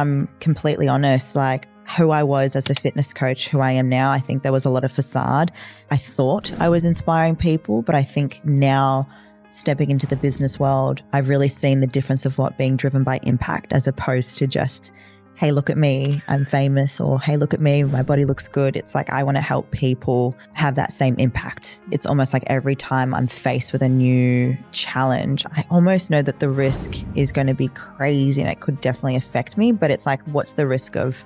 I'm completely honest, like who I was as a fitness coach, who I am now, I think there was a lot of facade. I thought I was inspiring people, but I think now stepping into the business world, I've really seen the difference of what being driven by impact as opposed to just, hey, look at me, I'm famous, or hey, look at me, my body looks good. It's like I want to help people have that same impact. It's almost like every time I'm faced with a new challenge, I almost know that the risk is going to be crazy and it could definitely affect me, but it's like, what's the risk of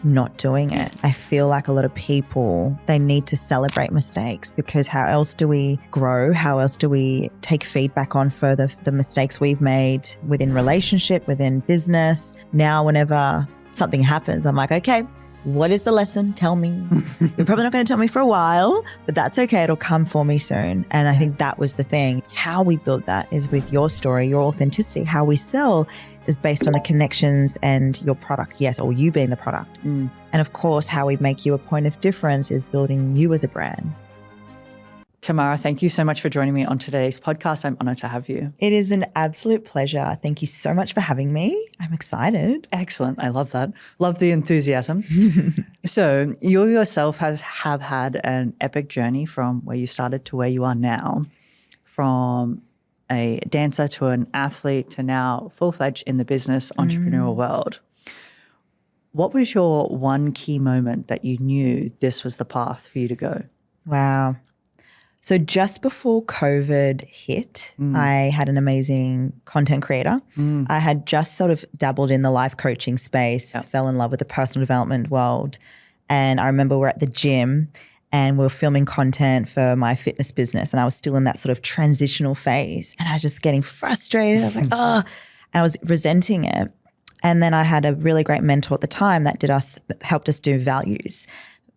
not doing it? I feel like a lot of people, they need to celebrate mistakes, because how else do we grow? How else do we take feedback on further the mistakes we've made within relationship, within business? Now, whenever something happens, I'm like, okay, what is the lesson? Tell me. You're probably not going to tell me for a while, but that's okay. It'll come for me soon. And I think that was the thing. How we build that is with your story, your authenticity. How we sell is based on the connections and your product, yes, or you being the product. And of course, how we make you a point of difference is building you as a brand. Tamara, thank you so much for joining me on today's podcast. I'm honored to have you. It is an absolute pleasure. Thank you so much for having me. I'm excited. Excellent. I love that. Love the enthusiasm. So you yourself have had an epic journey from where you started to where you are now, from a dancer to an athlete to now full-fledged in the business entrepreneurial world. What was your one key moment that you knew this was the path for you to go? Wow. So just before COVID hit, I had an amazing content creator. I had just sort of dabbled in the life coaching space, fell in love with the personal development world. And I remember we're at the gym and we were filming content for my fitness business. And I was still in that sort of transitional phase. And I was just getting frustrated. I was like, oh, and I was resenting it. And then I had a really great mentor at the time that helped us do values,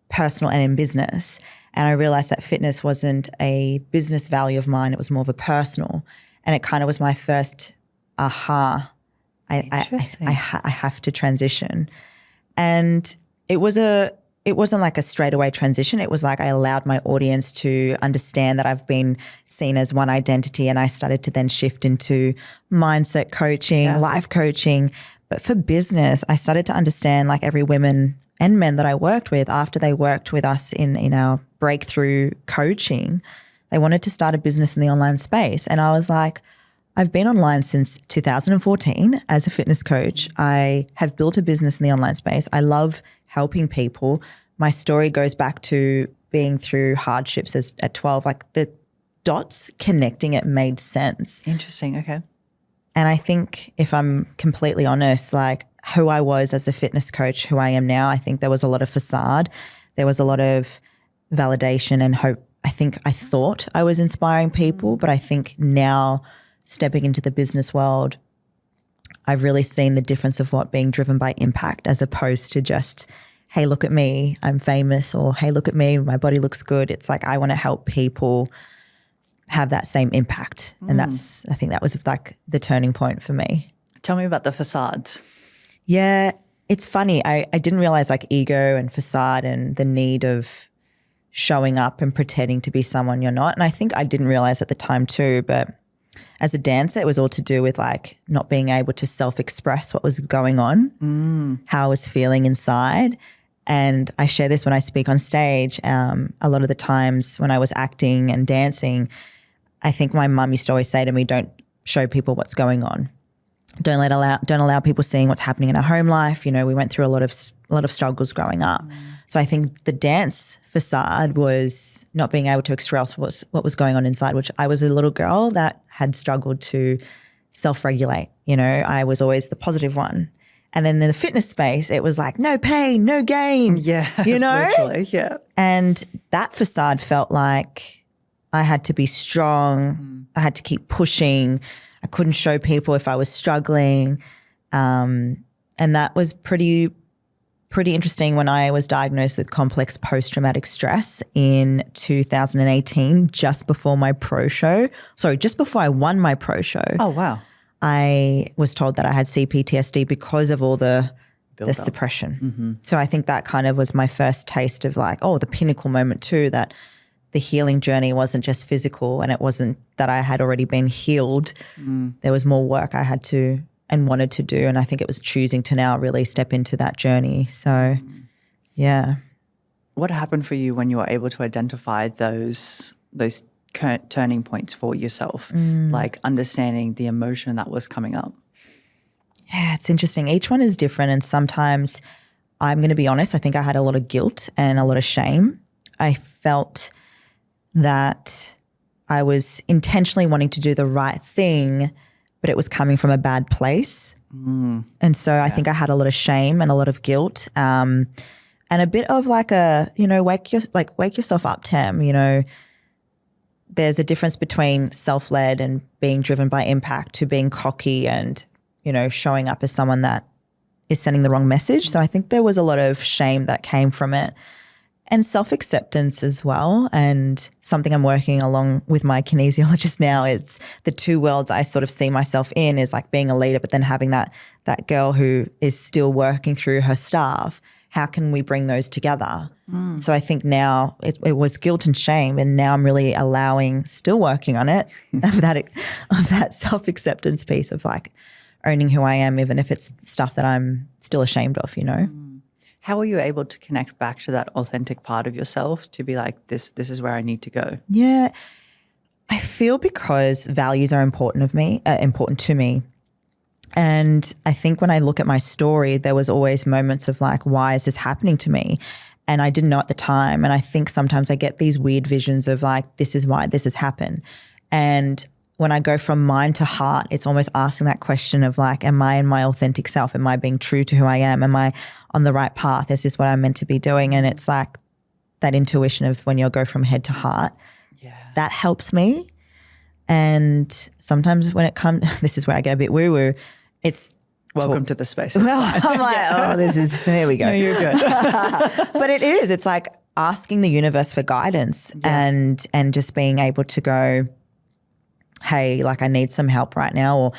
personal and in business. And I realized that fitness wasn't a business value of mine. It was more of a personal. And it kind of was my first aha. I have to transition. And it wasn't like a straightaway transition. It was like I allowed my audience to understand that I've been seen as one identity, and I started to then shift into mindset coaching, life coaching. But for business, I started to understand, like every women and men that I worked with, after they worked with us in our breakthrough coaching, they wanted to start a business in the online space. And I was like, I've been online since 2014 as a fitness coach. I have built a business in the online space. I love helping people. My story goes back to being through hardships at 12, like the dots connecting, it made sense. Interesting. Okay. And I think if I'm completely honest, like who I was as a fitness coach, who I am now, I think there was a lot of facade. There was a lot of validation and hope. I thought I was inspiring people, but I think now stepping into the business world, I've really seen the difference of what being driven by impact as opposed to just, hey, look at me, I'm famous, or hey, look at me, my body looks good. It's like I want to help people have that same impact. And I think that was like the turning point for me. Tell me about the facades. Yeah, it's funny. I didn't realize like ego and facade and the need of showing up and pretending to be someone you're not. And I think I didn't realize at the time too, but as a dancer, it was all to do with like not being able to self-express what was going on, how I was feeling inside. And I share this when I speak on stage. A lot of the times when I was acting and dancing, I think my mum used to always say to me, don't show people what's going on. Don't allow people seeing what's happening in our home life. You know, we went through a lot of struggles growing up. So I think the dance facade was not being able to express what was going on inside, which I was a little girl that had struggled to self-regulate. You know, I was always the positive one. And then in the fitness space, it was like, no pain, no gain. Yeah, you know? Literally, yeah. And that facade felt like I had to be strong. I had to keep pushing. I couldn't show people if I was struggling. And that was pretty interesting when I was diagnosed with complex post-traumatic stress in 2018, just before I won my pro show. Oh, wow. I was told that I had CPTSD because of all the suppression. So I think that kind of was my first taste of like, the pinnacle moment too, that the healing journey wasn't just physical and it wasn't that I had already been healed. There was more work I had to and wanted to do. And I think it was choosing to now really step into that journey. So, yeah. What happened for you when you were able to identify those current turning points for yourself, like understanding the emotion that was coming up? Yeah, it's interesting. Each one is different. And sometimes, I'm going to be honest, I think I had a lot of guilt and a lot of shame. I felt that I was intentionally wanting to do the right thing, but it was coming from a bad place. And so I think I had a lot of shame and a lot of guilt, and a bit of like a, wake yourself up, Tam. There's a difference between self-led and being driven by impact to being cocky and, showing up as someone that is sending the wrong message. So I think there was a lot of shame that came from it, and self-acceptance as well. And something I'm working along with my kinesiologist now, it's the two worlds I sort of see myself in is like being a leader, but then having that girl who is still working through her stuff. How can we bring those together? So I think now it was guilt and shame, and now I'm really still working on it, of that self-acceptance piece of like owning who I am, even if it's stuff that I'm still ashamed of, How are you able to connect back to that authentic part of yourself to be like, this is where I need to go? Yeah, I feel because values are important to me. And I think when I look at my story, there was always moments of like, why is this happening to me? And I didn't know at the time. And I think sometimes I get these weird visions of like, this is why this has happened. And when I go from mind to heart, it's almost asking that question of like, am I in my authentic self? Am I being true to who I am? Am I on the right path? Is this what I'm meant to be doing? And it's like that intuition of when you go from head to heart, that helps me. And sometimes when it comes, this is where I get a bit woo-woo, it's welcome to the space. Well, I'm like, there we go. No, you're good. But it is, it's like asking the universe for guidance and just being able to go, hey, like I need some help right now, or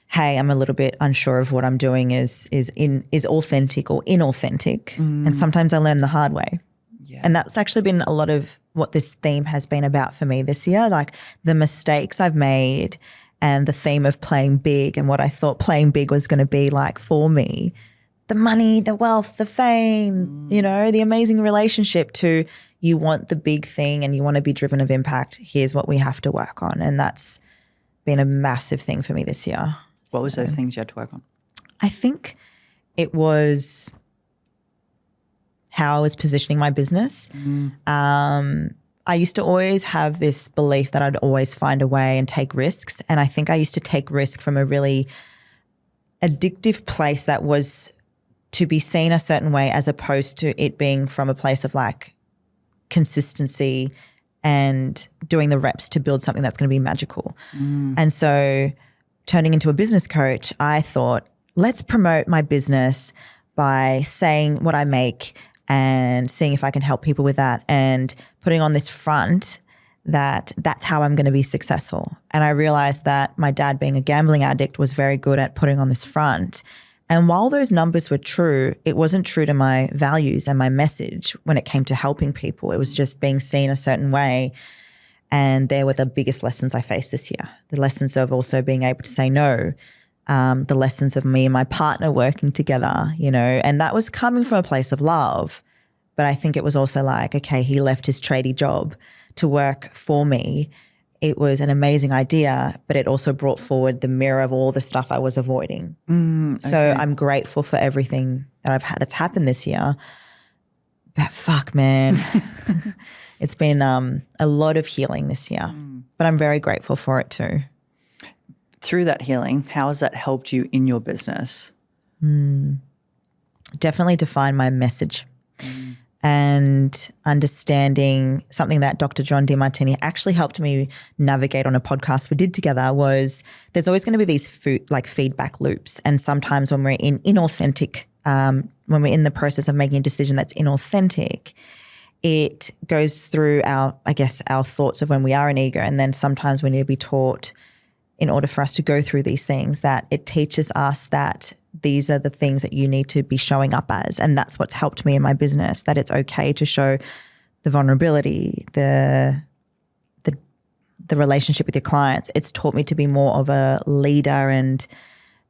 hey, I'm a little bit unsure of what I'm doing is authentic or inauthentic. And sometimes I learn the hard way. Yeah. And that's actually been a lot of what this theme has been about for me this year, like the mistakes I've made and the theme of playing big and what I thought playing big was going to be like for me. The money, the wealth, the fame, the amazing relationship to you want the big thing and you want to be driven of impact. Here's what we have to work on. And that's been a massive thing for me this year. What was those things you had to work on? I think it was how I was positioning my business. I used to always have this belief that I'd always find a way and take risks. And I think I used to take risk from a really addictive place that was to be seen a certain way, as opposed to it being from a place of like consistency and doing the reps to build something that's going to be magical. And so turning into a business coach, I thought, let's promote my business by saying what I make and seeing if I can help people with that and putting on this front that's how I'm going to be successful. And I realized that my dad, being a gambling addict, was very good at putting on this front. And while those numbers were true, it wasn't true to my values and my message when it came to helping people. It was just being seen a certain way. And they were the biggest lessons I faced this year. The lessons of also being able to say no, the lessons of me and my partner working together, and that was coming from a place of love. But I think it was also like, okay, he left his tradie job to work for me. It was an amazing idea, but it also brought forward the mirror of all the stuff I was avoiding. So I'm grateful for everything that I've had that's happened this year. But fuck, man, it's been a lot of healing this year, but I'm very grateful for it too. Through that healing, how has that helped you in your business? Definitely define my message. And understanding something that Dr. John DeMartini actually helped me navigate on a podcast we did together was there's always going to be these feedback loops. And sometimes when we're in inauthentic, when we're in the process of making a decision that's inauthentic, it goes through our thoughts of when we are an ego. And then sometimes we need to be taught, in order for us to go through these things, that it teaches us that these are the things that you need to be showing up as. And that's what's helped me in my business, that it's okay to show the vulnerability, the relationship with your clients. It's taught me to be more of a leader and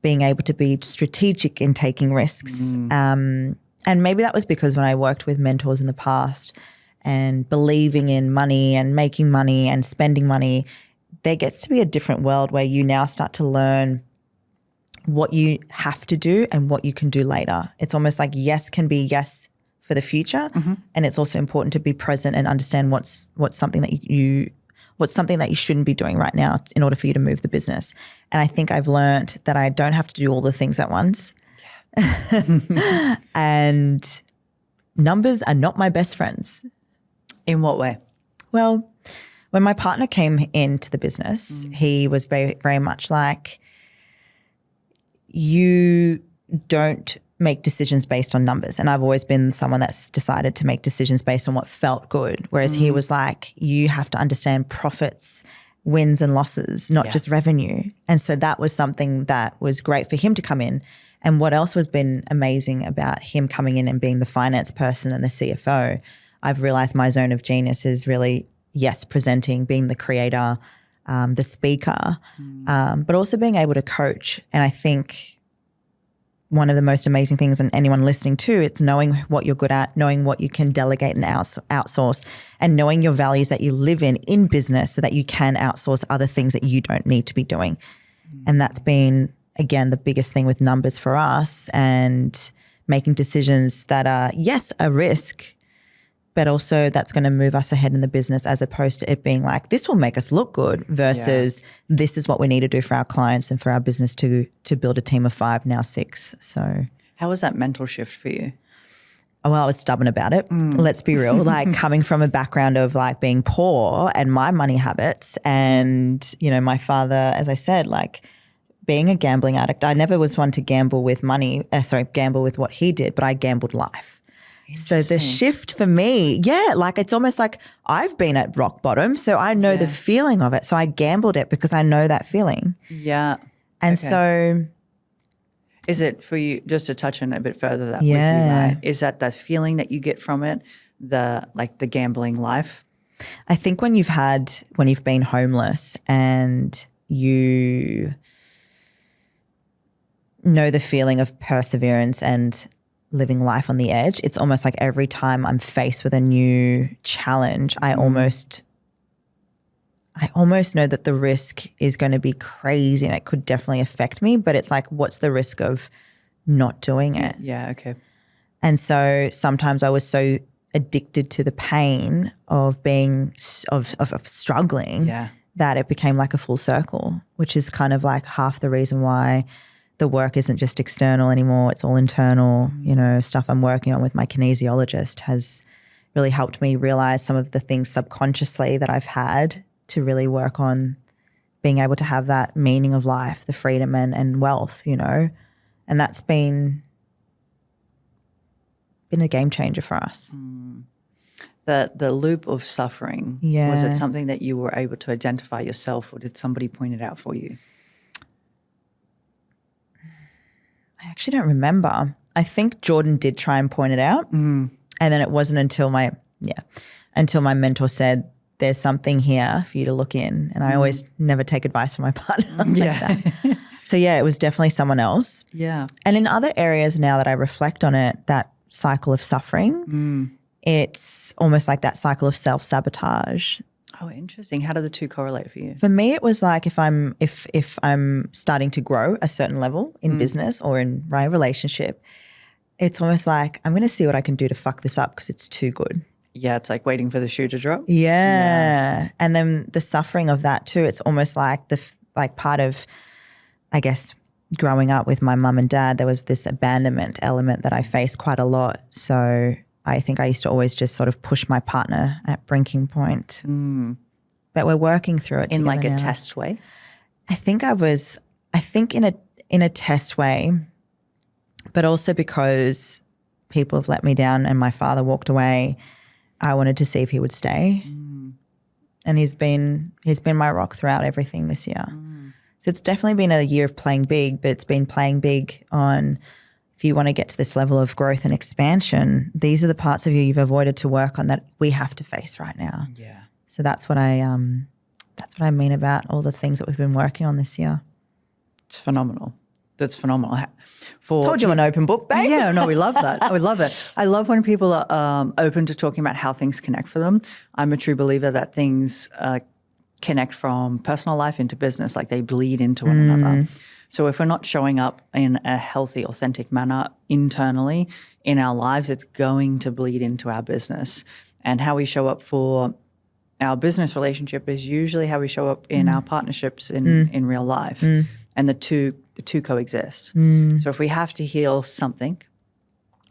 being able to be strategic in taking risks. And maybe that was because when I worked with mentors in the past and believing in money and making money and spending money, there gets to be a different world where you now start to learn what you have to do and what you can do later. It's almost like yes can be yes for the future, and it's also important to be present and understand what's something that you shouldn't be doing right now in order for you to move the business. And I think I've learned that I don't have to do all the things at once. Yeah. And numbers are not my best friends. In what way? Well, when my partner came into the business, he was very, very much like, you don't make decisions based on numbers. And I've always been someone that's decided to make decisions based on what felt good. Whereas he was like, you have to understand profits, wins and losses, not just revenue. And so that was something that was great for him to come in. And what else has been amazing about him coming in and being the finance person and the CFO, I've realized my zone of genius is really, yes, presenting, being the creator, the speaker, but also being able to coach. And I think one of the most amazing things, and anyone listening too, it's knowing what you're good at, knowing what you can delegate and outsource, and knowing your values that you live in business so that you can outsource other things that you don't need to be doing. And that's been, again, the biggest thing with numbers for us, and making decisions that are, yes, a risk, but also that's going to move us ahead in the business, as opposed to it being like, this will make us look good versus this is what we need to do for our clients and for our business to build a team of 5, now 6. So how was that mental shift for you? Well, I was stubborn about it. Let's be real. Like coming from a background of like being poor and my money habits, and, you know, my father, as I said, like being a gambling addict, I never was one to gamble with money, gamble with what he did, but I gambled life. So the shift for me, like it's almost like I've been at rock bottom, so I know the feeling of it. So I gambled it because I know that feeling. Yeah. And so is it for you, just to touch on it a bit further that with you, right? Is that feeling that you get from it, the gambling life? I think when you've been homeless and you know the feeling of perseverance and living life on the edge, it's almost like every time I'm faced with a new challenge, I almost know that the risk is going to be crazy and it could definitely affect me, but it's like, what's the risk of not doing it? Yeah, okay. And so sometimes I was so addicted to the pain of being of struggling that it became like a full circle, which is kind of like half the reason why the work isn't just external anymore, it's all internal. You know, stuff I'm working on with my kinesiologist has really helped me realize some of the things subconsciously that I've had to really work on being able to have that meaning of life, the freedom and wealth, you know. And that's been a game changer for us. The loop of suffering, was it something that you were able to identify yourself, or did somebody point it out for you? I actually don't remember. I think Jordan did try and point it out. And then it wasn't until my mentor said, there's something here for you to look in. And I always never take advice from my partner like that. So it was definitely someone else. Yeah. And in other areas now that I reflect on it, that cycle of suffering, it's almost like that cycle of self-sabotage. Oh, interesting. How do the two correlate for you? For me, it was like if I'm starting to grow a certain level in business or in my relationship, it's almost like I'm going to see what I can do to fuck this up because it's too good. Yeah, it's like waiting for the shoe to drop. Yeah. And then the suffering of that too, it's almost like part of, I guess, growing up with my mum and dad, there was this abandonment element that I faced quite a lot. So I think I used to always just sort of push my partner at breaking point. But we're working through it in like a now. Test way. I think in a test way, but also because people have let me down and my father walked away, I wanted to see if he would stay. And he's been my rock throughout everything this year. So it's definitely been a year of playing big, but it's been playing big on, if you want to get to this level of growth and expansion, these are the parts of you've avoided to work on that we have to face right now. Yeah. So that's what I mean about all the things that we've been working on this year. It's phenomenal. That's phenomenal. Told you an open book, babe. Yeah, no, we love that. We love it. I love when people are open to talking about how things connect for them. I'm a true believer that things connect from personal life into business, like they bleed into one another. So if we're not showing up in a healthy, authentic manner internally in our lives, it's going to bleed into our business. And how we show up for our business relationship is usually how we show up in our partnerships in real life. And the two coexist. So if we have to heal something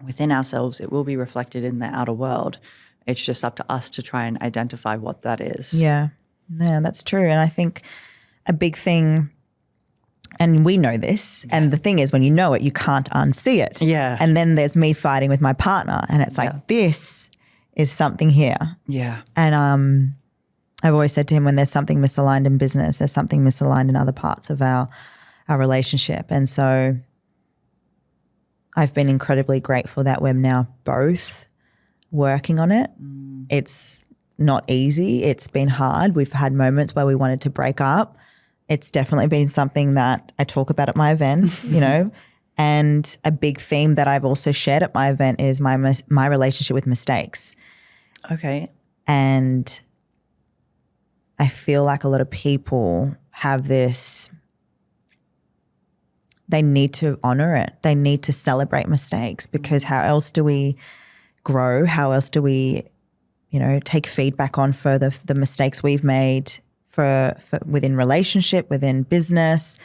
within ourselves, it will be reflected in the outer world. It's just up to us to try and identify what that is. Yeah, that's true. And I think a big thing, and we know this, and the thing is when you know it, you can't unsee it. Yeah. And then there's me fighting with my partner and it's like, this is something here. Yeah. And I've always said to him, when there's something misaligned in business, there's something misaligned in other parts of our relationship. And so I've been incredibly grateful that we're now both working on it. It's not easy. It's been hard. We've had moments where we wanted to break up. It's definitely been something that I talk about at my event, you know, and a big theme that I've also shared at my event is my relationship with mistakes. Okay. And I feel like a lot of people have this, they need to honor it. They need to celebrate mistakes, because how else do we grow? How else do we, you know, take feedback on for the mistakes we've made for within relationship, within business,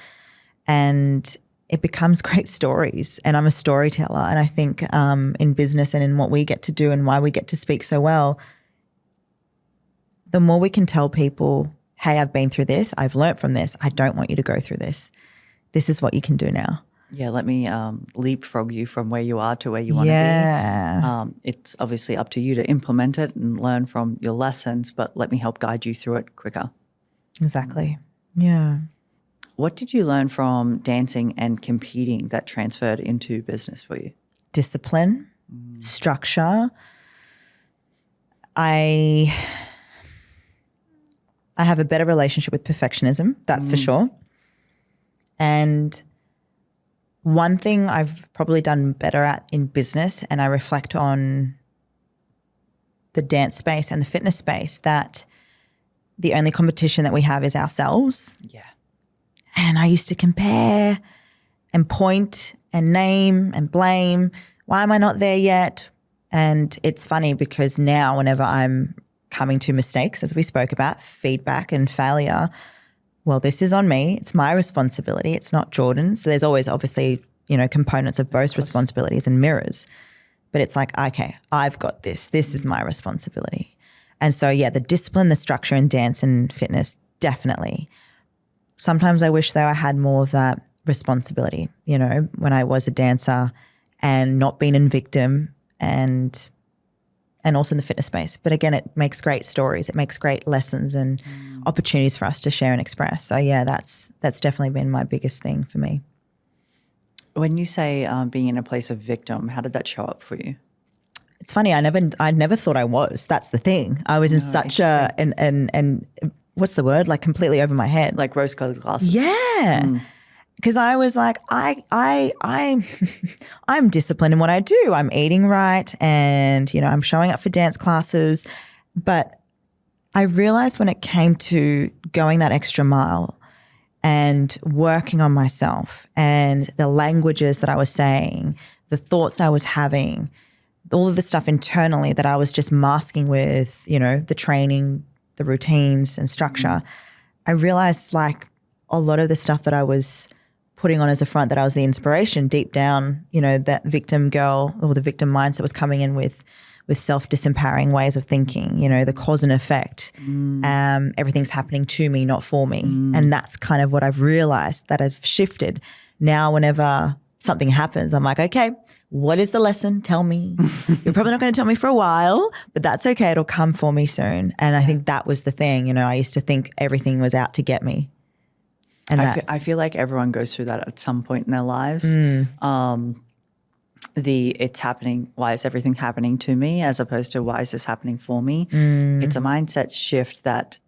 and it becomes great stories. And I'm a storyteller, and I think in business and in what we get to do and why we get to speak so well, the more we can tell people, hey, I've been through this, I've learnt from this, I don't want you to go through this. This is what you can do now. Yeah, let me leapfrog you from where you are to where you want to be. It's obviously up to you to implement it and learn from your lessons, but let me help guide you through it quicker. Exactly. Yeah. What did you learn from dancing and competing that transferred into business for you? Discipline, structure. I have a better relationship with perfectionism, that's for sure. And one thing I've probably done better at in business, and I reflect on the dance space and the fitness space, that the only competition that we have is ourselves. Yeah. And I used to compare and point and name and blame. Why am I not there yet? And it's funny because now whenever I'm coming to mistakes, as we spoke about, feedback and failure, well, this is on me. It's my responsibility. It's not Jordan's. So there's always obviously, you know, components of both responsibilities and mirrors. But it's like, okay, I've got this. This is my responsibility. And so, yeah, the discipline, the structure in dance and fitness, definitely. Sometimes I wish though I had more of that responsibility, you know, when I was a dancer and not being in victim and also in the fitness space. But again, it makes great stories. It makes great lessons and opportunities for us to share and express. So yeah, that's definitely been my biggest thing for me. When you say being in a place of victim, how did that show up for you? It's funny. I never thought I was. That's the thing. I was in such a and what's the word? Like completely over my head. Like rose-colored glasses. Yeah. Because I was like, I'm disciplined in what I do. I'm eating right, and you know, I'm showing up for dance classes. But I realized when it came to going that extra mile and working on myself and the languages that I was saying, the thoughts I was having, all of the stuff internally that I was just masking with, you know, the training, the routines and structure, I realized like a lot of the stuff that I was putting on as a front, that I was the inspiration deep down, you know, that victim girl or the victim mindset was coming in with self-disempowering ways of thinking, you know, the cause and effect. Everything's happening to me, not for me. And that's kind of what I've realized, that I've shifted. Now whenever something happens, I'm like, okay, what is the lesson? Tell me. You're probably not going to tell me for a while, but that's okay. It'll come for me soon. And I think that was the thing. You know, I used to think everything was out to get me. And I feel like everyone goes through that at some point in their lives. It's happening, why is everything happening to me, as opposed to why is this happening for me? It's a mindset shift that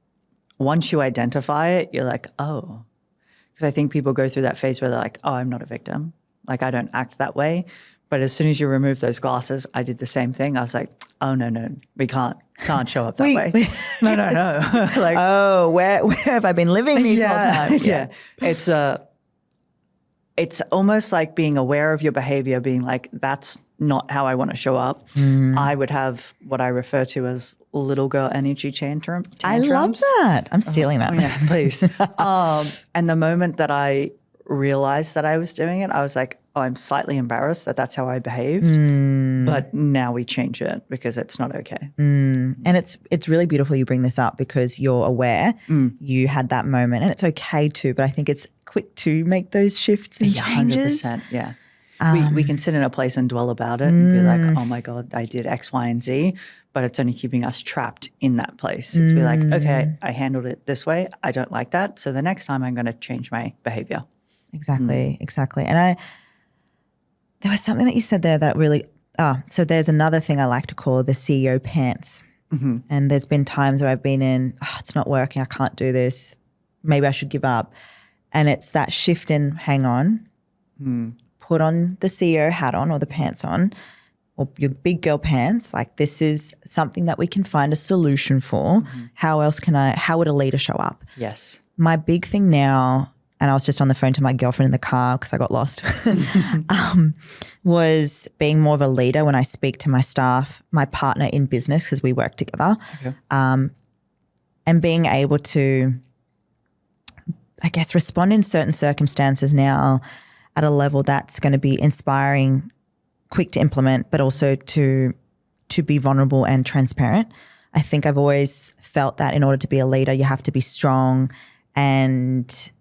once you identify it, you're like, oh, Because I think people go through that phase where they're like, oh, I'm not a victim. Like, I don't act that way. But as soon as you remove those glasses, I did the same thing. I was like, oh, no, we can't show up that way. No. Like, oh, where have I been living these whole time? Yeah. It's almost like being aware of your behavior, being like, that's not how I want to show up. I would have what I refer to as little girl energy tantrums. I love that. I'm stealing that. Yeah, please. And the moment that I realized that I was doing it, I was like, oh, I'm slightly embarrassed that that's how I behaved. But now we change it because it's not okay. And it's really beautiful you bring this up because you're aware you had that moment and it's okay too, but I think it's quick to make those shifts and changes. 100%, yeah. We can sit in a place and dwell about it and be like, oh my God, I did X, Y, and Z, but it's only keeping us trapped in that place. It's be like, okay, I handled it this way. I don't like that. So the next time I'm going to change my behavior. Exactly. And there was something that you said there that really, so there's another thing I like to call the CEO pants. And there's been times where I've been in, it's not working. I can't do this. Maybe I should give up. And it's that shift in, hang on, put on the CEO hat on or the pants on or your big girl pants. Like this is something that we can find a solution for. How would a leader show up? Yes. My big thing now, and I was just on the phone to my girlfriend in the car because I got lost, was being more of a leader when I speak to my staff, my partner in business because we work together, and being able to, I guess, respond in certain circumstances now at a level that's going to be inspiring, quick to implement, but also to be vulnerable and transparent. I think I've always felt that in order to be a leader, you have to be strong and,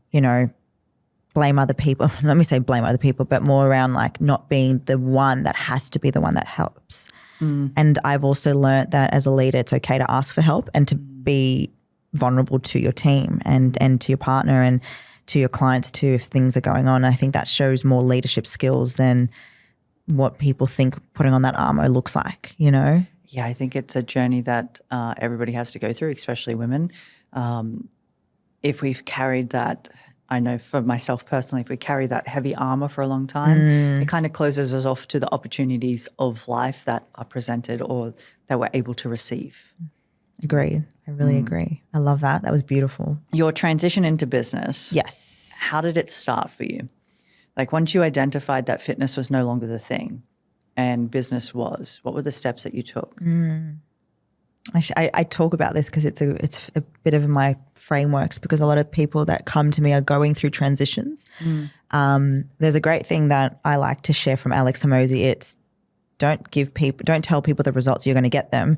blame other people. Let me say blame other people, but more around like not being the one that has to be the one that helps. And I've also learned that as a leader, it's okay to ask for help and to be vulnerable to your team and to your partner and to your clients too if things are going on. I think that shows more leadership skills than what people think putting on that armor looks like, Yeah, I think it's a journey that everybody has to go through, especially women. If we've carried that, I know for myself personally, if we carry that heavy armor for a long time, it kind of closes us off to the opportunities of life that are presented or that we're able to receive. Agreed. I really agree. I love that. That was beautiful. Your transition into business. Yes. How did it start for you? Like once you identified that fitness was no longer the thing and business was, what were the steps that you took? I talk about this because it's a bit of my frameworks because a lot of people that come to me are going through transitions. There's a great thing that I like to share from Alex Hormozi. It's don't tell people the results you're going to get them.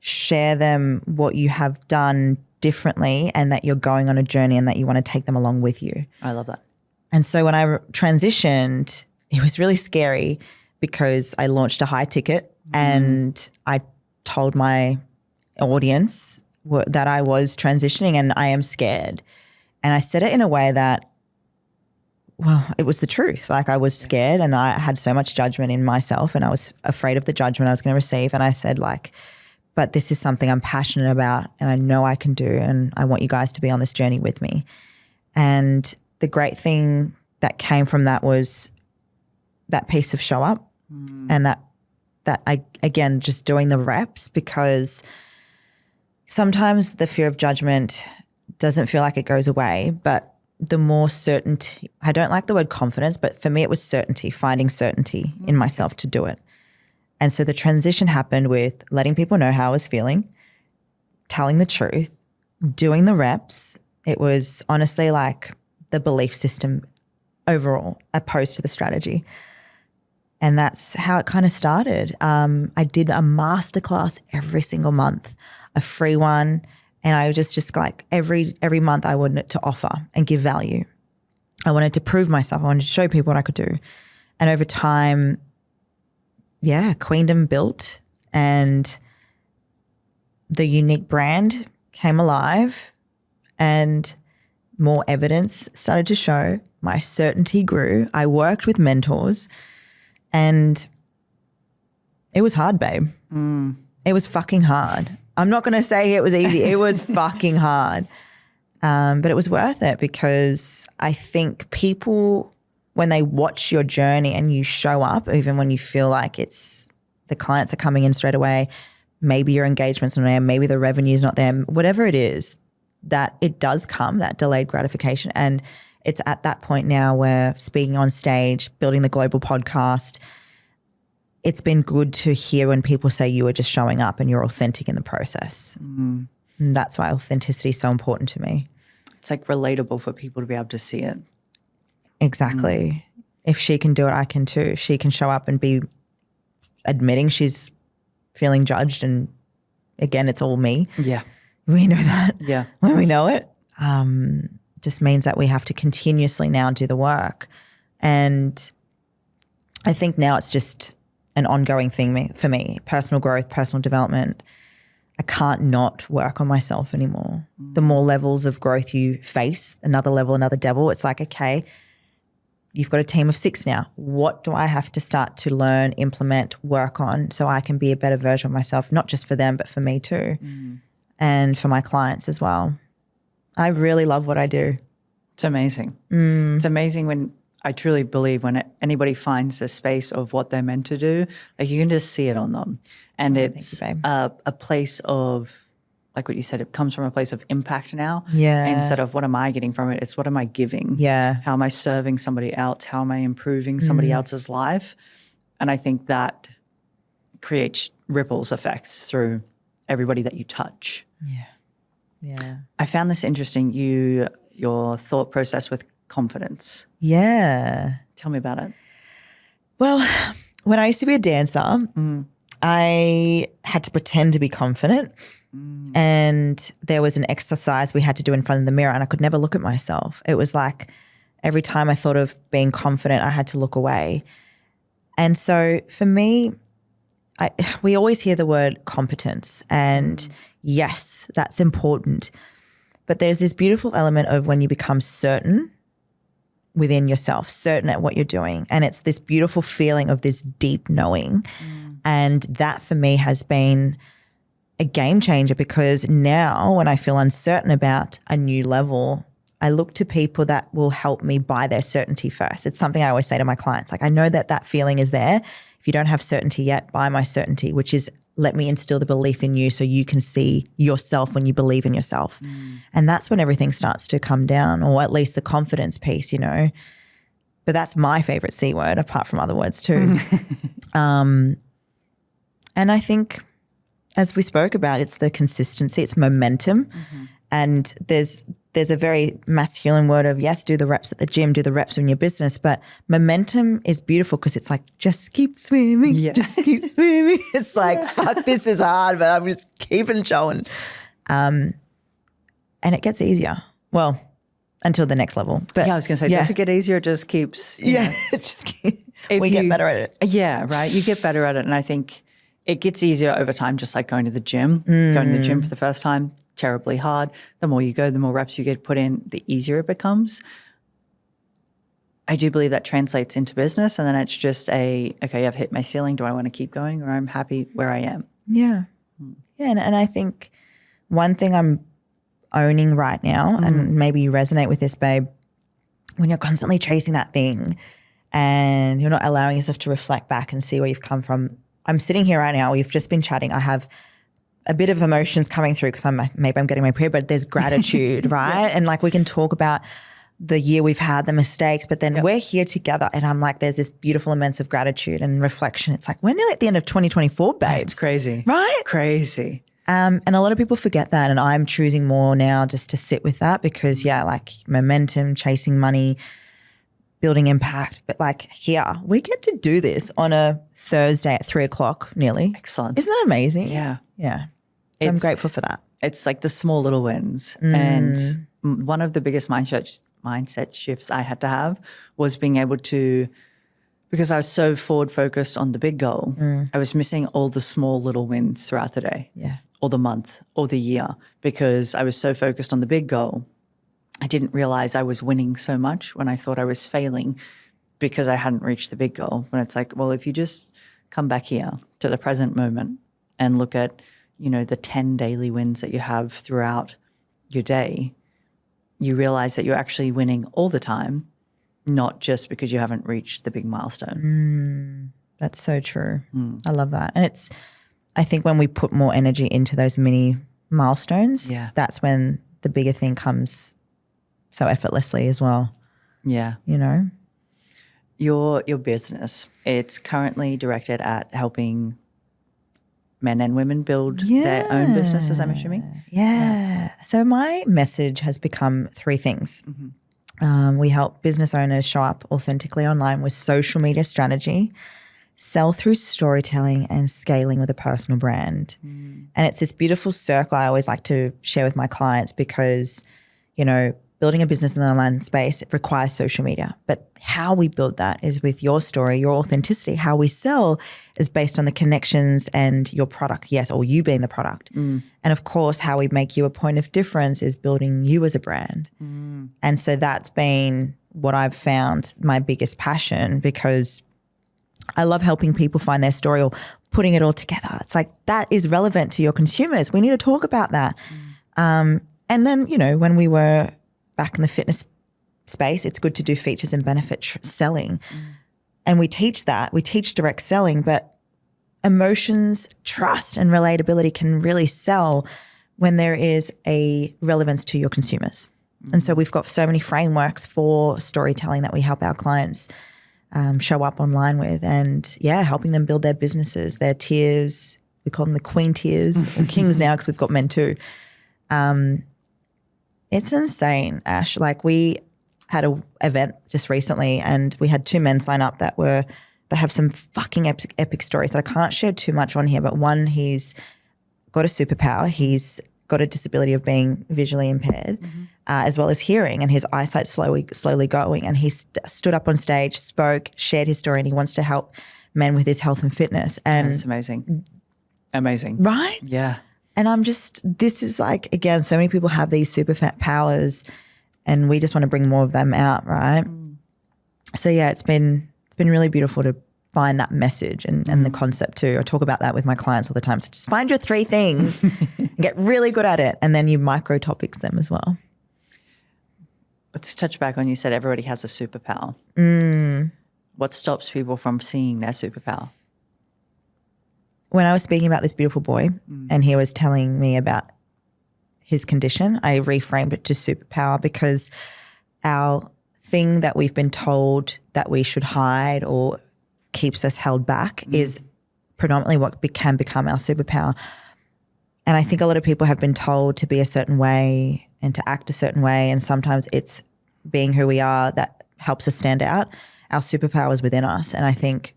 Share them what you have done differently and that you're going on a journey and that you want to take them along with you. I love that. And so when I transitioned, it was really scary because I launched a high ticket and I told my audience that I was transitioning and I am scared. And I said it in a way that, well, it was the truth. Like I was scared and I had so much judgment in myself and I was afraid of the judgment I was going to receive. And I said but this is something I'm passionate about and I know I can do and I want you guys to be on this journey with me. And the great thing that came from that was that piece of show up and that I, again, just doing the reps because sometimes the fear of judgment doesn't feel like it goes away, but the more certainty, I don't like the word confidence, but for me it was certainty, finding certainty in myself to do it. And so the transition happened with letting people know how I was feeling, telling the truth, doing the reps. It was honestly like the belief system overall opposed to the strategy. And that's how it kind of started. I did a masterclass every single month, a free one. And I just like every month I wanted to offer and give value. I wanted to prove myself. I wanted to show people what I could do. And over time, Queendom built and the unique brand came alive and more evidence started to show. My certainty grew. I worked with mentors and it was hard, babe. It was fucking hard. I'm not going to say it was easy. It was fucking hard. But it was worth it because I think people, when they watch your journey and you show up, even when you feel like the clients are coming in straight away, maybe your engagement's not there, maybe the revenue's not there, whatever it is, that it does come, that delayed gratification. And it's at that point now where speaking on stage, building the global podcast, it's been good to hear when people say you are just showing up and you're authentic in the process. And that's why authenticity is so important to me. It's like relatable for people to be able to see it. Exactly. If she can do it, I can too. If she can show up and be admitting she's feeling judged, and again, it's all me. Yeah. We know that. Yeah. When we know it, just means that we have to continuously now do the work. And I think now it's just an ongoing thing for me, personal growth, personal development. I can't not work on myself anymore. The more levels of growth you face, another level, another devil, it's like, okay, you've got a team of 6 now. What do I have to start to learn, implement, work on so I can be a better version of myself, not just for them, but for me too, and for my clients as well. I really love what I do. It's amazing. It's amazing when I truly believe when anybody finds the space of what they're meant to do, like you can just see it on them. And it's a place of, like what you said, it comes from a place of impact now. Yeah. Instead of what am I getting from it, it's what am I giving? Yeah. How am I serving somebody else? How am I improving somebody else's life? And I think that creates ripples effects through everybody that you touch. Yeah. Yeah. I found this interesting, your thought process with confidence. Yeah. Tell me about it. Well, when I used to be a dancer, I had to pretend to be confident. And there was an exercise we had to do in front of the mirror and I could never look at myself. It was like every time I thought of being confident, I had to look away. And so for me, we always hear the word competence, and yes, that's important. But there's this beautiful element of when you become certain within yourself, certain at what you're doing. And it's this beautiful feeling of this deep knowing. And that for me has been a game changer, because now when I feel uncertain about a new level, I look to people that will help me buy their certainty first. It's something I always say to my clients, like, I know that feeling is there. If you don't have certainty yet, buy my certainty, which is let me instill the belief in you so you can see yourself when you believe in yourself. And that's when everything starts to come down, or at least the confidence piece, you know. But that's my favorite C word, apart from other words too. And I think, as we spoke about, it's the consistency, it's momentum. And there's a very masculine word of, yes, do the reps at the gym, do the reps in your business, but momentum is beautiful because it's like, just keep swimming, just keep swimming. It's like, fuck, this is hard, but I'm just keeping going. And it gets easier. Well, until the next level. But I was going to say, does it get easier? It just keeps. We get better at it. Yeah, right. You get better at it. And I think it gets easier over time, just like going to the gym. Going to the gym for the first time, terribly hard. The more you go, the more reps you get put in, the easier it becomes. I do believe that translates into business, and then it's just okay, I've hit my ceiling. Do I want to keep going, or I'm happy where I am? Yeah. Yeah, and I think one thing I'm owning right now, and maybe you resonate with this, babe, when you're constantly chasing that thing and you're not allowing yourself to reflect back and see where you've come from. I'm sitting here right now. We've just been chatting. I have a bit of emotions coming through because maybe I'm getting my period, but there's gratitude, right? And like we can talk about the year we've had, the mistakes, but then we're here together, and I'm like, there's this beautiful immense of gratitude and reflection. It's like we're nearly at the end of 2024, babes. It's crazy. Right? Crazy. And a lot of people forget that, and I'm choosing more now just to sit with that because, like momentum, chasing money, building impact. But like here, we get to do this on a Thursday at 3:00 nearly. Excellent. Isn't that amazing? Yeah. Yeah. I'm grateful for that. It's like the small little wins. And one of the biggest mindset shifts I had to have was being able to, because I was so forward focused on the big goal, I was missing all the small little wins throughout the day. Yeah. Or the month or the year, because I was so focused on the big goal. I didn't realize I was winning so much when I thought I was failing because I hadn't reached the big goal. When it's like, well, if you just come back here to the present moment and look at, the 10 daily wins that you have throughout your day, you realize that you're actually winning all the time, not just because you haven't reached the big milestone. That's so true. I love that. And I think when we put more energy into those mini milestones, that's when the bigger thing comes so effortlessly as well. Yeah. You know? Your business, it's currently directed at helping men and women build their own businesses, I'm assuming? Yeah. So my message has become three things. We help business owners show up authentically online with social media strategy, sell through storytelling, and scaling with a personal brand. And it's this beautiful circle I always like to share with my clients because, you know, building a business in the online space, it requires social media. But how we build that is with your story, your authenticity. How we sell is based on the connections and your product, yes, or you being the product. And of course, how we make you a point of difference is building you as a brand. And so that's been what I've found my biggest passion because I love helping people find their story or putting it all together. It's like that is relevant to your consumers. We need to talk about that. And then, you know, when we were back in the fitness space, it's good to do features and benefit selling. And we teach that. We teach direct selling, but emotions, trust, and relatability can really sell when there is a relevance to your consumers. And so we've got so many frameworks for storytelling that we help our clients show up online with and, helping them build their businesses, their tiers. We call them the queen tiers or kings now because we've got men too. It's insane, Ash. Like we had an event just recently and we had two men sign up that have some fucking epic stories that I can't share too much on here, but one, he's got a superpower. He's got a disability of being visually impaired as well as hearing, and his eyesight's slowly going. And he stood up on stage, spoke, shared his story, and he wants to help men with his health and fitness. And that's amazing. Amazing. Right? Yeah. And this is like, again, so many people have these super fat powers and we just want to bring more of them out, right? So it's been really beautiful to find that message and the concept too. I talk about that with my clients all the time. So just find your three things and get really good at it, and then you micro topics them as well. Let's touch back on, you said everybody has a superpower. What stops people from seeing their superpower? When I was speaking about this beautiful boy and he was telling me about his condition, I reframed it to superpower because our thing that we've been told that we should hide or keeps us held back is predominantly what can become our superpower. And I think a lot of people have been told to be a certain way and to act a certain way, and sometimes it's being who we are that helps us stand out. Our superpower is within us, and I think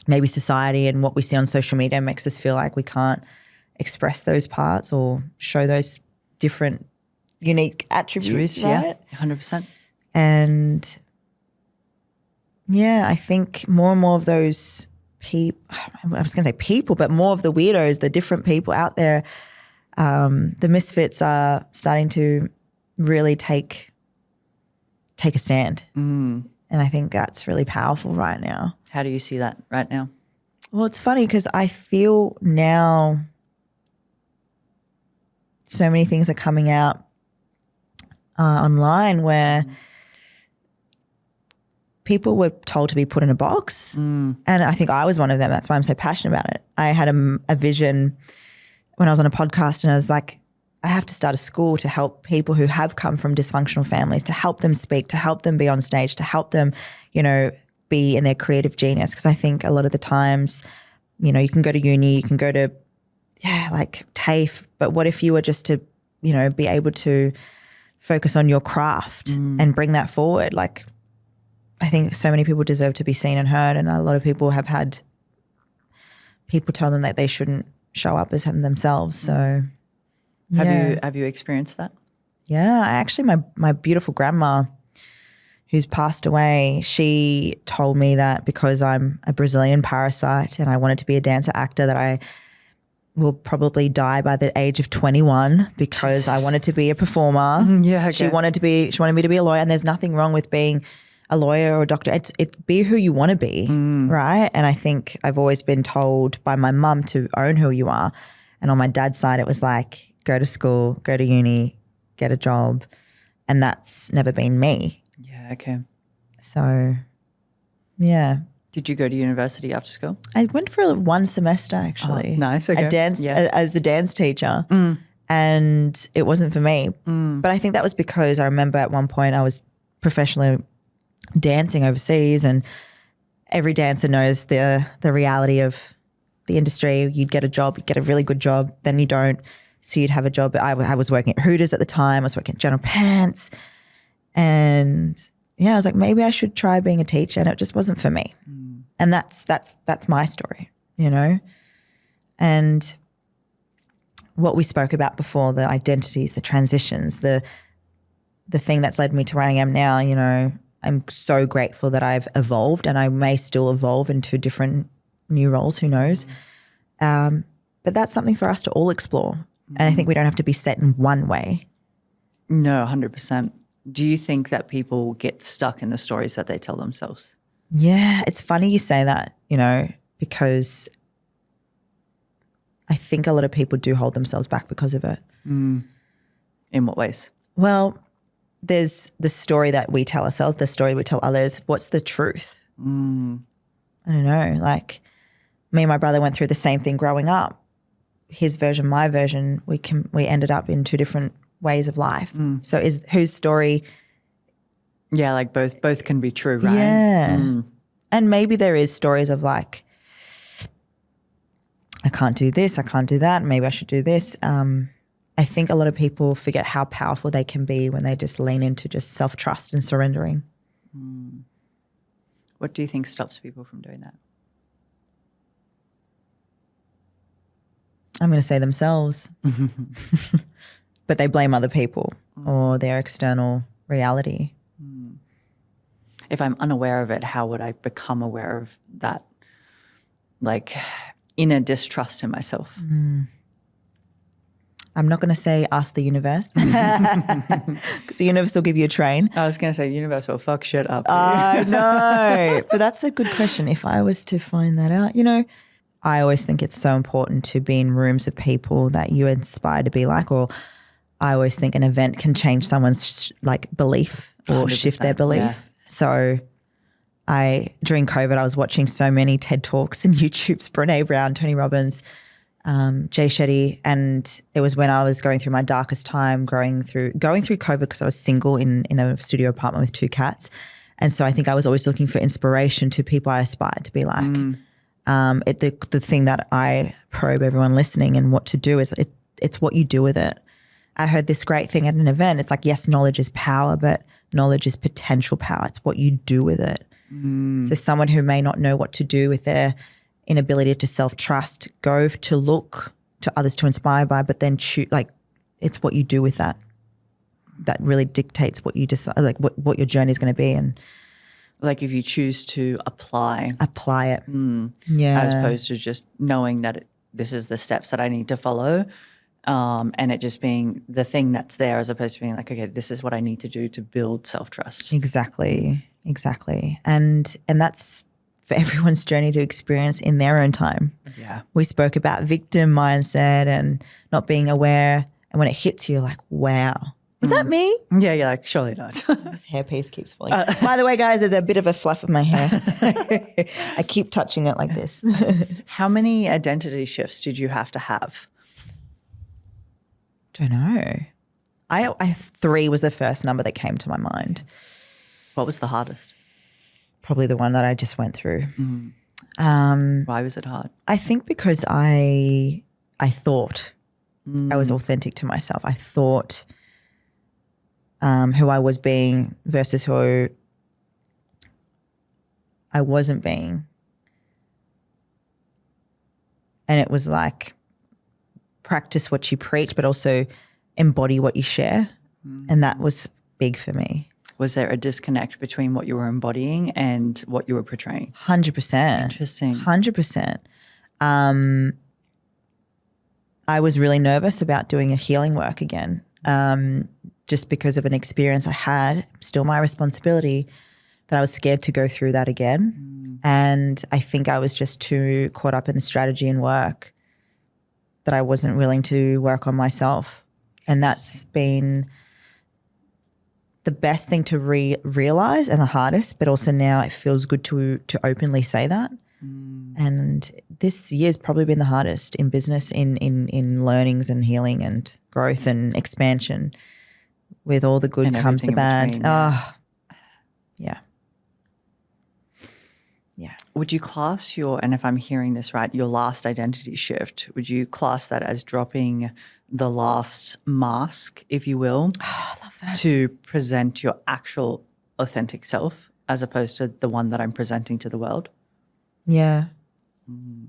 maybe society and what we see on social media makes us feel like we can't express those parts or show those different unique attributes, right? Yeah, 100%. And I think more and more of those people, I was going to say people, but more of the weirdos, the different people out there, the misfits are starting to really take a stand. And I think that's really powerful right now. How do you see that right now? Well, it's funny because I feel now so many things are coming out online where people were told to be put in a box. And I think I was one of them. That's why I'm so passionate about it. I had a vision when I was on a podcast and I was like, I have to start a school to help people who have come from dysfunctional families, to help them speak, to help them be on stage, to help them, be in their creative genius. Because I think a lot of the times, you can go to uni, you can go to, like TAFE, but what if you were just to, be able to focus on your craft and bring that forward? Like, I think so many people deserve to be seen and heard, and a lot of people have had people tell them that they shouldn't show up as themselves. So have you experienced that? Yeah, my beautiful grandma who's passed away, she told me that because I'm a Brazilian parasite and I wanted to be a dancer actor, that I will probably die by the age of 21 because I wanted to be a performer. Yeah, okay. She wanted me to be a lawyer, and there's nothing wrong with being a lawyer or a doctor. It's be who you want to be, right? And I think I've always been told by my mum to own who you are. And on my dad's side, it was like, go to school, go to uni, get a job, And that's never been me. Yeah, okay. So, yeah. Did you go to university after school? I went for one semester actually. Oh, nice, okay. I danced as a dance teacher and it wasn't for me. But I think that was because I remember at one point I was professionally dancing overseas, and every dancer knows the reality of the industry. You'd get a job, you'd get a really good job, then you don't. So you'd have a job. I was working at Hooters at the time. I was working at General Pants. And yeah, I was like, maybe I should try being a teacher, and it just wasn't for me. And that's my story, you know? And what we spoke about before, the identities, the transitions, the thing that's led me to where I am now, you know, I'm so grateful that I've evolved, and I may still evolve into different new roles, who knows? But that's something for us to all explore. And I think we don't have to be set in one way. No, 100%. Do you think that people get stuck in the stories that they tell themselves? Yeah, it's funny you say that, you know, because I think a lot of people do hold themselves back because of it. In what ways? Well, there's the story that we tell ourselves, the story we tell others. What's the truth? I don't know. Like, me and my brother went through the same thing growing up. His version, my version, we ended up in two different ways of life. So whose story? Yeah, like both can be true, right? Yeah. And maybe there is stories of like, I can't do this, I can't do that, maybe I should do this. I think a lot of people forget how powerful they can be when they just lean into just self-trust and surrendering. What do you think stops people from doing that? I'm going to say themselves. But they blame other people or their external reality. If I'm unaware of it, how would I become aware of that, like, inner distrust in myself? I'm not going to say ask the universe because the universe will give you a train. I was going to say the universe will fuck shit up. I know. But that's a good question. If I was to find that out, you know, I always think it's so important to be in rooms of people that you inspire to be like, or I always think an event can change someone's belief or shift their belief. Yeah. So during COVID, I was watching so many TED Talks and YouTubes, Brene Brown, Tony Robbins, Jay Shetty, and it was when I was going through my darkest time, going through COVID because I was single in a studio apartment with 2 cats. And so I think I was always looking for inspiration to people I aspired to be like. The thing that I probe everyone listening and what to do is it's what you do with it. I heard this great thing at an event. It's like, yes, knowledge is power, but knowledge is potential power. It's what you do with it. So someone who may not know what to do with their inability to self-trust, go to look to others to inspire by, but then choose, like, it's what you do with that. That really dictates what you decide, like what your journey is going to be. And like if you choose to apply it. Yeah. As opposed to just knowing that this is the steps that I need to follow. And it just being the thing that's there as opposed to being like, okay, this is what I need to do to build self-trust. Exactly. And that's for everyone's journey to experience in their own time. Yeah. We spoke about victim mindset and not being aware. And when it hits you, you're like, wow, was that me? Yeah, you're like, surely not. This hairpiece keeps falling. By the way, guys, there's a bit of a fluff of my hair. So I keep touching it like this. How many identity shifts did you have to have? Don't know. I 3 was the first number that came to my mind. What was the hardest? Probably the one that I just went through. Why was it hard? I think because I thought I was authentic to myself. I thought who I was being versus who I wasn't being. And it was like practice what you preach, but also embody what you share. And that was big for me. Was there a disconnect between what you were embodying and what you were portraying? 100%. Interesting. 100%. I was really nervous about doing a healing work again, just because of an experience I had, still my responsibility, that I was scared to go through that again. And I think I was just too caught up in the strategy and work that I wasn't willing to work on myself. And that's been the best thing to realize and the hardest, but also now it feels good to openly say that. And this year's probably been the hardest in business, in learnings and healing and growth and expansion. With all the good and comes the bad. Between, yeah. Yeah. Yeah. Would you class and if I'm hearing this right, your last identity shift, would you class that as dropping the last mask, if you will, I love that. to present your actual authentic self as opposed to the one that I'm presenting to the world? Yeah.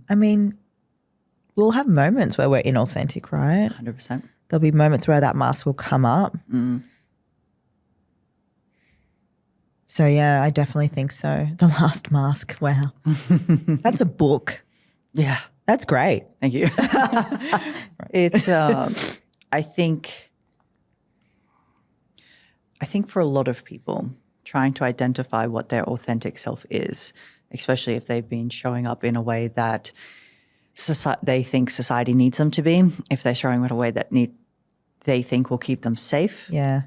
I mean, we'll have moments where we're inauthentic, right? 100%. There'll be moments where that mask will come up. So, yeah, I definitely think so. The Last Mask. Wow. That's a book. Yeah. That's great. Thank you. It's, I think for a lot of people, trying to identify what their authentic self is, especially if they've been showing up in a way that they think society needs them to be, if they're showing up in a way that they think will keep them safe. Yeah.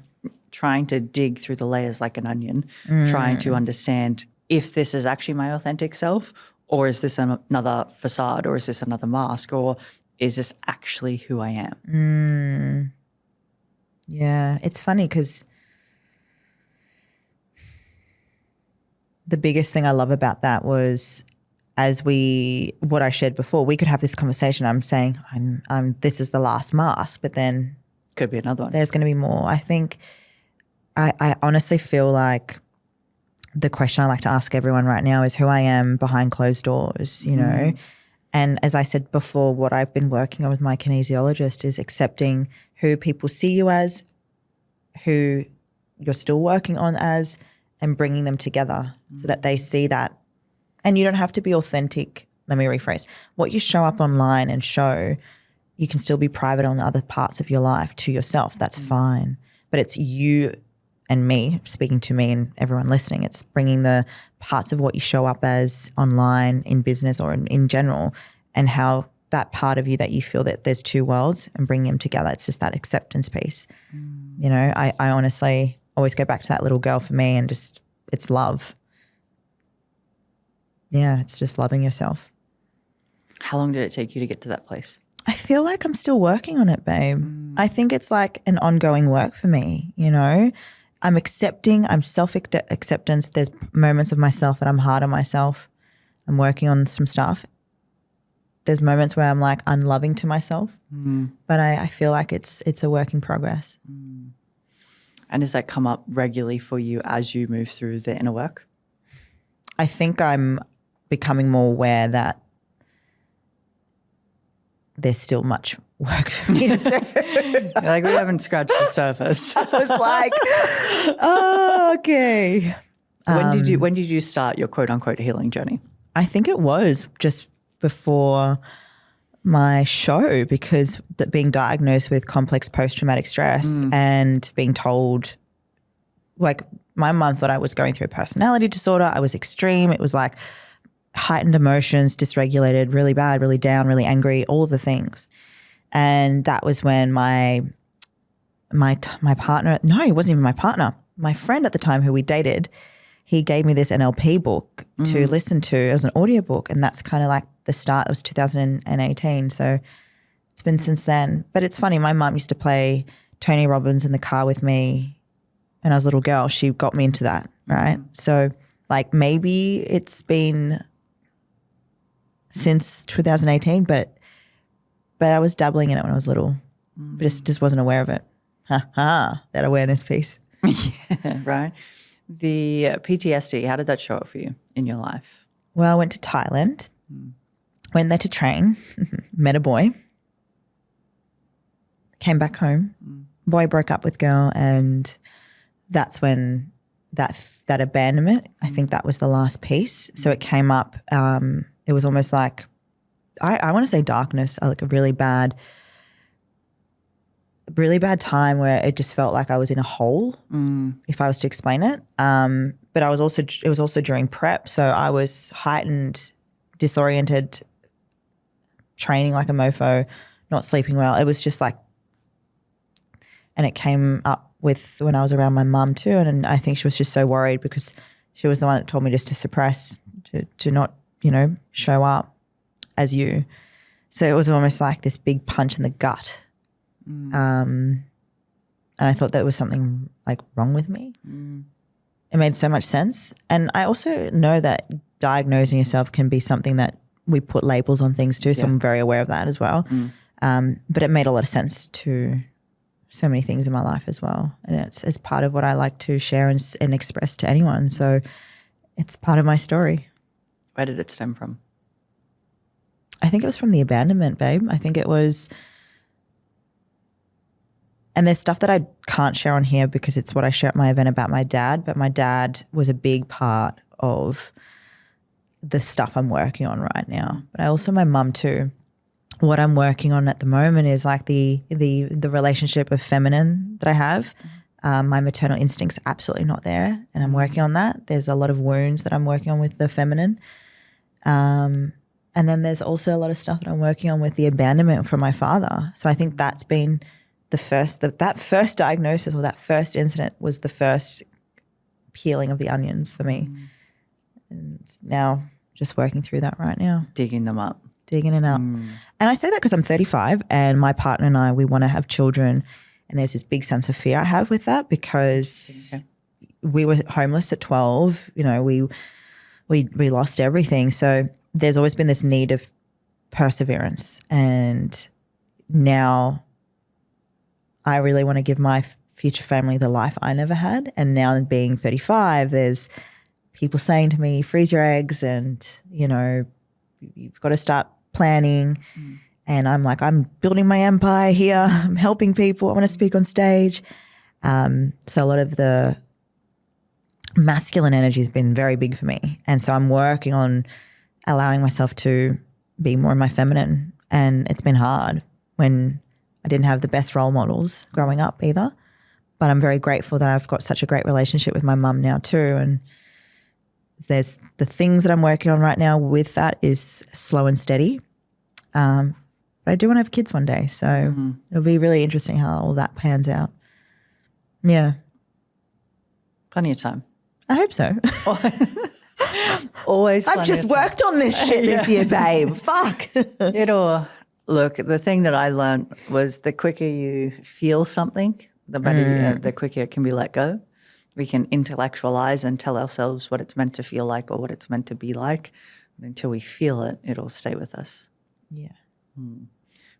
Trying to dig through the layers like an onion, trying to understand if this is actually my authentic self, or is this another facade, or is this another mask, or is this actually who I am? Yeah. It's funny because the biggest thing I love about that was what I shared before, we could have this conversation. I'm saying this is the last mask, but then Could be another one. There's going to be more. I think I honestly feel like the question I like to ask everyone right now is who I am behind closed doors, you know? And as I said before, what I've been working on with my kinesiologist is accepting who people see you as, who you're still working on as, and bringing them together so that they see that. And you don't have to be authentic. Let me rephrase. What you show up online and show, you can still be private on other parts of your life to yourself. That's fine. But it's you and me, speaking to me and everyone listening, it's bringing the parts of what you show up as online, in business, or in general, and how that part of you that you feel that there's two worlds, and bringing them together. It's just that acceptance piece. You know, I honestly always go back to that little girl for me, and just it's love. Yeah, it's just loving yourself. How long did it take you to get to that place? I feel like I'm still working on it, babe. I think it's like an ongoing work for me, you know. I'm accepting, I'm self-acceptance. There's moments of myself that I'm hard on myself. I'm working on some stuff. There's moments where I'm like unloving to myself, but I feel like it's a work in progress. And does that come up regularly for you as you move through the inner work? I think I'm becoming more aware that there's still much work for me to do. Like, we haven't scratched the surface. I was like, oh, okay. When did you start your quote unquote healing journey? I think it was just before my show, because being diagnosed with complex post-traumatic stress and being told, like, my mum thought I was going through a personality disorder. I was extreme. It was like heightened emotions, dysregulated, really bad, really down, really angry, all of the things. And that was when my partner, no, he wasn't even my partner, my friend at the time who we dated, he gave me this NLP book to listen to. It was an audiobook, and that's kind of like the start. It was 2018. So it's been since then. But it's funny, my mum used to play Tony Robbins in the car with me when I was a little girl. She got me into that, right? So like maybe it's been since 2018, but I was dabbling in it when I was little, but just wasn't aware of it. That awareness piece. Yeah, right. The PTSD, how did that show up for you in your life? Well, I went to Thailand, went there to train, met a boy, came back home. Boy broke up with girl, and that's when that abandonment, I think that was the last piece. So it came up, it was almost like, I want to say darkness, like a really bad time where it just felt like I was in a hole, if I was to explain it. But it was also during prep. So I was heightened, disoriented, training like a mofo, not sleeping well. It was just like, and it came up with when I was around my mum too. And I think she was just so worried because she was the one that told me just to suppress, to not, show up as you. So it was almost like this big punch in the gut. And I thought that was something like wrong with me. It made so much sense. And I also know that diagnosing yourself can be something that we put labels on things too. So I'm very aware of that as well. But it made a lot of sense to so many things in my life as well. And it's part of what I like to share and express to anyone. So it's part of my story. Where did it stem from? I think it was from the abandonment, babe. I think it was, and there's stuff that I can't share on here because it's what I share at my event about my dad, but my dad was a big part of the stuff I'm working on right now. But also my mum too. What I'm working on at the moment is like the relationship of feminine that I have. My maternal instinct's absolutely not there, and I'm working on that. There's a lot of wounds that I'm working on with the feminine. And then there's also a lot of stuff that I'm working on with the abandonment from my father. So I think that's been that first diagnosis or that first incident was the first peeling of the onions for me. And now just working through that right now. Digging them up. Digging it up. And I say that because I'm 35 and my partner and I, we want to have children, and there's this big sense of fear I have with that because we were homeless at 12. We lost everything. So there's always been this need of perseverance, and now I really want to give my future family the life I never had. And now being 35, there's people saying to me, freeze your eggs and, you've got to start planning. And I'm like, I'm building my empire here. I'm helping people. I want to speak on stage. So a lot of the masculine energy has been very big for me. And so I'm working on allowing myself to be more in my feminine. And it's been hard when I didn't have the best role models growing up either. But I'm very grateful that I've got such a great relationship with my mum now too. And there's the things that I'm working on right now with that is slow and steady. But I do want to have kids one day. So it'll be really interesting how all that pans out. Yeah. Plenty of time. I hope so. Always. I've just worked on this shit this year, babe. Fuck. Look, the thing that I learned was the quicker you feel something, the better, the quicker it can be let go. We can intellectualize and tell ourselves what it's meant to feel like or what it's meant to be like. And until we feel it, it'll stay with us. Yeah.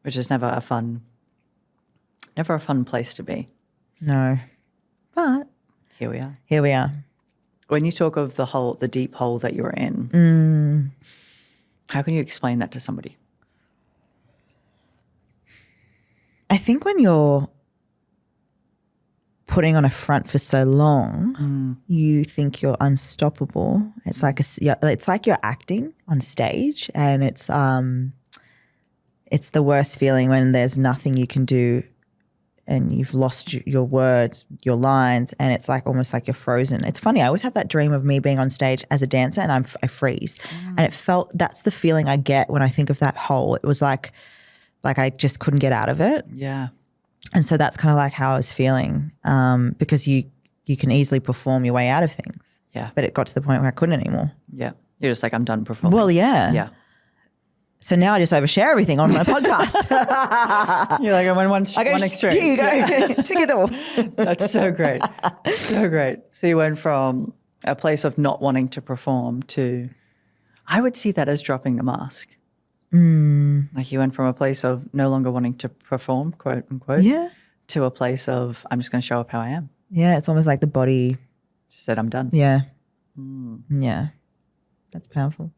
Which is never a fun place to be. No. But here we are. Here we are. When you talk of the deep hole that you're in, how can you explain that to somebody? I think when you're putting on a front for so long, you think you're unstoppable. It's like you're acting on stage, and it's the worst feeling when there's nothing you can do and you've lost your words, your lines, and it's like almost like you're frozen. It's funny. I always have that dream of me being on stage as a dancer and I freeze. And that's the feeling I get when I think of that hole. It was like I just couldn't get out of it. Yeah. And so that's kind of like how I was feeling because you can easily perform your way out of things. Yeah. But it got to the point where I couldn't anymore. Yeah. You're just like, I'm done performing. Well, yeah. Yeah. So now I just overshare everything on my podcast. You're like, I'm on one extreme. Here you go. Tick it all. That's so great. So great. So you went from a place of not wanting to perform to, I would see that as dropping the mask. Like you went from a place of no longer wanting to perform, quote unquote, to a place of I'm just going to show up how I am. Yeah, it's almost like the body just said I'm done. Yeah. Yeah. That's powerful.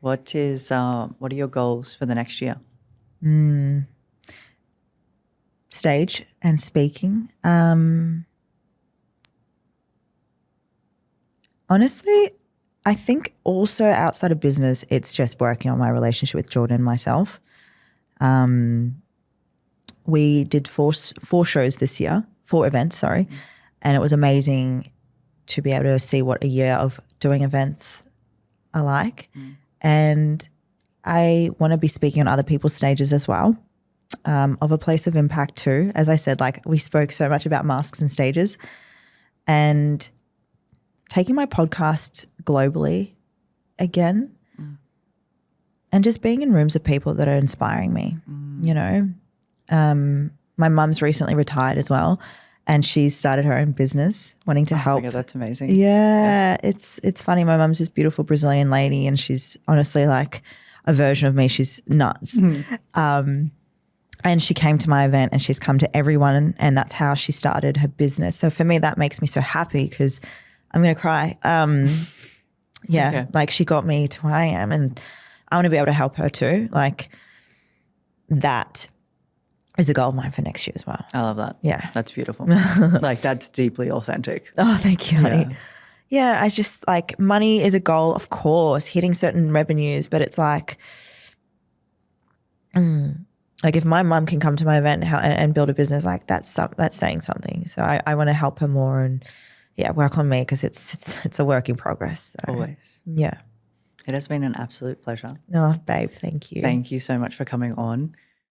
What are your goals for the next year? Stage and speaking. Honestly, I think also outside of business, it's just working on my relationship with Jordan and myself. We did four shows this year, 4 events, sorry. And it was amazing to be able to see what a year of doing events are like. And I want to be speaking on other people's stages as well. of a place of impact too. As I said, like we spoke so much about masks and stages, and taking my podcast globally again, and just being in rooms of people that are inspiring me, you know. My mum's recently retired as well, and she's started her own business wanting to help. God, that's amazing. Yeah, it's funny. My mum's this beautiful Brazilian lady, and she's honestly like a version of me. She's nuts. And she came to my event, and she's come to everyone, and that's how she started her business. So for me, that makes me so happy because I'm going to cry. Okay. Like she got me to where I am, and I want to be able to help her too. Like that is a goal of mine for next year as well. I love that. Yeah. That's beautiful. Like that's deeply authentic. Oh, thank you, honey. Yeah, I just like money is a goal, of course, hitting certain revenues, but it's like if my mum can come to my event and build a business, like that's saying something. So I want to help her more and work on me because it's a work in progress. So, Always. Yeah. It has been an absolute pleasure. Oh, babe, thank you. Thank you so much for coming on.